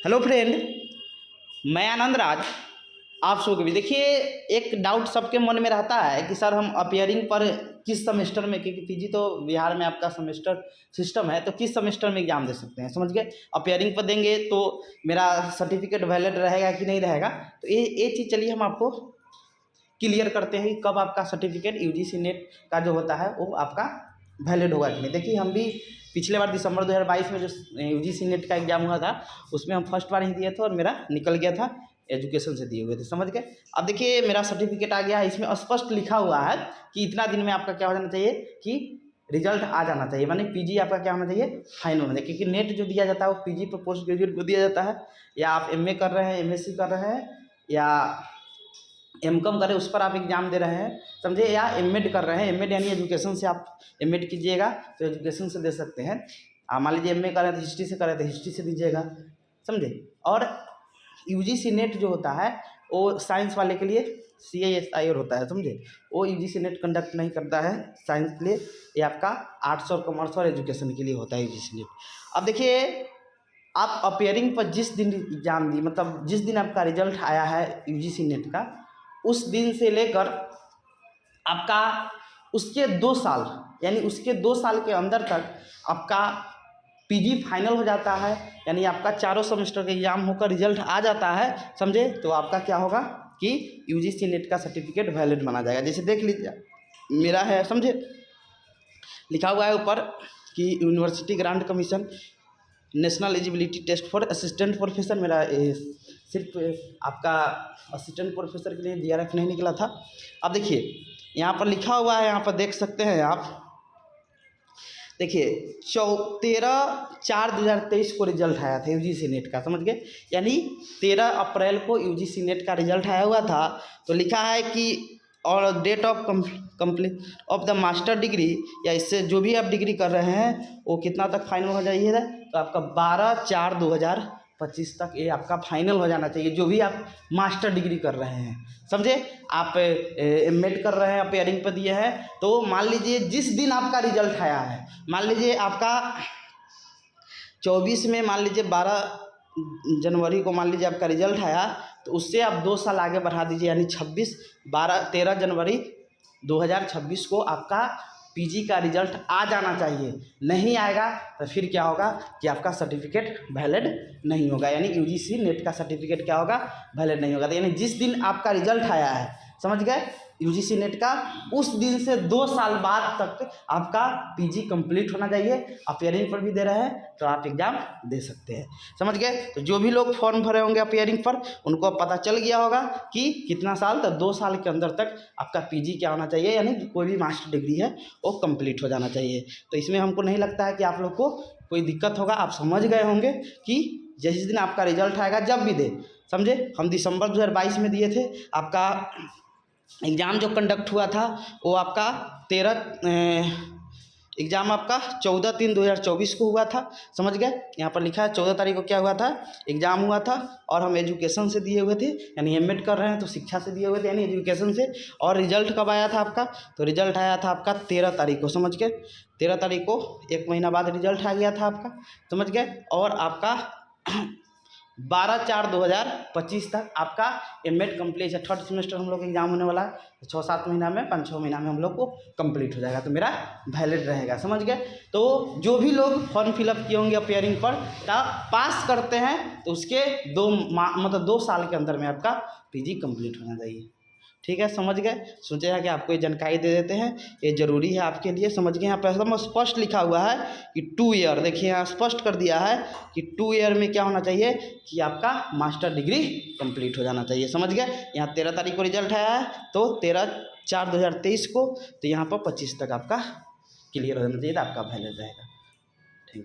Hello friend, मैं आनंद राज आप सबको भी देखिए। एक डाउट सबके मन में रहता है कि सर हम अपियरिंग पर किस सेमेस्टर में, क्योंकि पीजी तो बिहार में आपका सेमेस्टर सिस्टम है, तो किस सेमेस्टर में एग्जाम दे सकते हैं। समझ गए। अपियरिंग पर देंगे तो मेरा सर्टिफिकेट वैलिड रहेगा कि नहीं रहेगा, तो ये चीज़ चलिए हम आपको क्लियर करते हैं कि कब आपका सर्टिफिकेट यूजीसी नेट का जो होता है वो आपका वैलिड होगा कि नहीं। देखिए, हम भी पिछले बार दिसंबर 2022 में जो यूजीसी नेट का एग्जाम हुआ था उसमें हम फर्स्ट बार ही दिए थे और मेरा निकल गया था, एजुकेशन से दिए हुए थे। समझ गए। अब देखिए मेरा सर्टिफिकेट आ गया है, इसमें स्पष्ट लिखा हुआ है कि इतना दिन में आपका क्या हो जाना चाहिए कि रिजल्ट आ जाना चाहिए, माने पीजी आपका क्या होना चाहिए, फाइनल होना चाहिए। क्योंकि नेट जो दिया जाता है वो पीजी पर पोस्ट ग्रेजुएट को दिया जाता है, या आप एमए कर रहे हैं, एमएससी कर रहे हैं, या एमकॉम करें उस पर आप एग्ज़ाम दे रहे हैं, समझे, या एमएड कर रहे हैं। एमएड यानी एजुकेशन से आप एमएड कीजिएगा तो एजुकेशन से दे सकते हैं। आप मान लीजिए एमए कर रहे हैं तो हिस्ट्री से कर रहे हैं तो हिस्ट्री से दीजिएगा, समझे। और यूजीसी नेट जो होता है वो साइंस वाले के लिए CISIR होता है, समझे। वो यूजीसी नेट कंडक्ट नहीं करता है साइंस के लिए, ये आपका आर्ट्स और कॉमर्स और एजुकेशन के लिए होता है यूजीसी नेट। अब देखिए, आप अपेयरिंग पर जिस दिन एग्जाम दी, मतलब जिस दिन आपका रिजल्ट आया है यूजीसी नेट का, उस दिन से लेकर आपका उसके 2 साल, यानी उसके 2 साल के अंदर तक आपका पीजी फाइनल हो जाता है, यानी आपका चारों सेमेस्टर का एग्जाम होकर रिजल्ट आ जाता है, समझे। तो आपका क्या होगा कि यूजीसी नेट का सर्टिफिकेट वैलिड माना जाएगा। जैसे देख लीजिए मेरा है, समझे, लिखा हुआ है ऊपर कि university grant commission national eligibility test for assistant professor. मेरा सिर्फ आपका असिस्टेंट प्रोफेसर के लिए DRF नहीं निकला था। अब देखिए यहाँ पर लिखा हुआ है, यहाँ पर देख सकते हैं आप, देखिए 13/4/2023 को रिजल्ट आया था यूजीसी नेट का, समझ गए। यानी 13 अप्रैल को यूजीसी नेट का रिजल्ट आया हुआ था। तो लिखा है कि और date of complete of the master degree, या इससे जो भी आप डिग्री कर रहे हैं वो कितना तक फाइनल हो जाइए, तो आपका 12/4/2025 तक ये आपका फाइनल हो जाना चाहिए, जो भी आप मास्टर डिग्री कर रहे हैं, समझे। आप एमएड कर रहे हैं, अपेयरिंग पर दिए हैं, तो मान लीजिए जिस दिन आपका रिजल्ट आया है, मान लीजिए आपका 24 में, मान लीजिए 12 जनवरी को मान लीजिए आपका रिजल्ट आया, तो उससे आप 2 साल आगे बढ़ा दीजिए, यानी 13 जनवरी 2026 को आपका पीजी का रिजल्ट आ जाना चाहिए। नहीं आएगा तो फिर क्या होगा कि आपका सर्टिफिकेट वैलिड नहीं होगा, यानी यूजीसी नेट का सर्टिफिकेट क्या होगा, वैलिड नहीं होगा। तो यानी जिस दिन आपका रिजल्ट आया है, समझ गए, यूजीसी नेट का, उस दिन से 2 साल बाद तक आपका पीजी कंप्लीट होना चाहिए। अपियरिंग पर भी दे रहे हैं तो आप एग्ज़ाम दे सकते हैं, समझ गए। तो जो भी लोग फॉर्म भरे होंगे अपियरिंग पर, उनको पता चल गया होगा कि कितना साल, तो 2 साल के अंदर तक आपका पीजी क्या होना चाहिए, यानी कोई भी मास्टर डिग्री है वो कंप्लीट हो जाना चाहिए। तो इसमें हमको नहीं लगता है कि आप लोग को कोई दिक्कत होगा। आप समझ गए होंगे कि जिस दिन आपका रिजल्ट आएगा, जब भी दे, समझे। हम दिसंबर 2022 में दिए थे, आपका एग्ज़ाम जो कंडक्ट हुआ था वो आपका 13 एग्ज़ाम आपका 14/3/2024 को हुआ था, समझ गए। यहाँ पर लिखा है 14 तारीख को क्या हुआ था, एग्ज़ाम हुआ था। और हम एजुकेशन से दिए हुए थे, यानी एमएड कर रहे हैं तो शिक्षा से दिए हुए थे, यानी एजुकेशन से। और रिजल्ट कब आया था आपका, तो रिजल्ट आया था आपका 13 तारीख को, समझ गए। 13 तारीख को 1 महीना बाद रिजल्ट आ गया था आपका, समझ गए। और आपका 12/4/2025 तक आपका एमएड कंप्लीट है। 3rd सेमेस्टर हम लोग एग्जाम होने वाला है, 6-7 महीना में, 5-6 महीना में हम लोग को कंप्लीट हो जाएगा, तो मेरा वैलिड रहेगा, समझ गए। तो जो भी लोग फॉर्म फिलअप किए होंगे अपियरिंग पर, पास करते हैं तो उसके 2 साल के अंदर में आपका पीजी कंप्लीट होना चाहिए। ठीक है, समझ गए। सोचे है कि आपको ये जानकारी दे देते हैं, ये ज़रूरी है आपके लिए, समझ गए। यहाँ पर एकदम स्पष्ट लिखा हुआ है कि 2 ईयर, देखिए यहाँ स्पष्ट कर दिया है कि 2 ईयर में क्या होना चाहिए कि आपका मास्टर डिग्री कंप्लीट हो जाना चाहिए, समझ गए। यहाँ 13 तारीख को रिजल्ट आया है, तो 13/4/2023 को, तो यहाँ पर 25 तक आपका क्लियर हो जाना चाहिए, तो आपका वैलिड रहेगा। Thank you.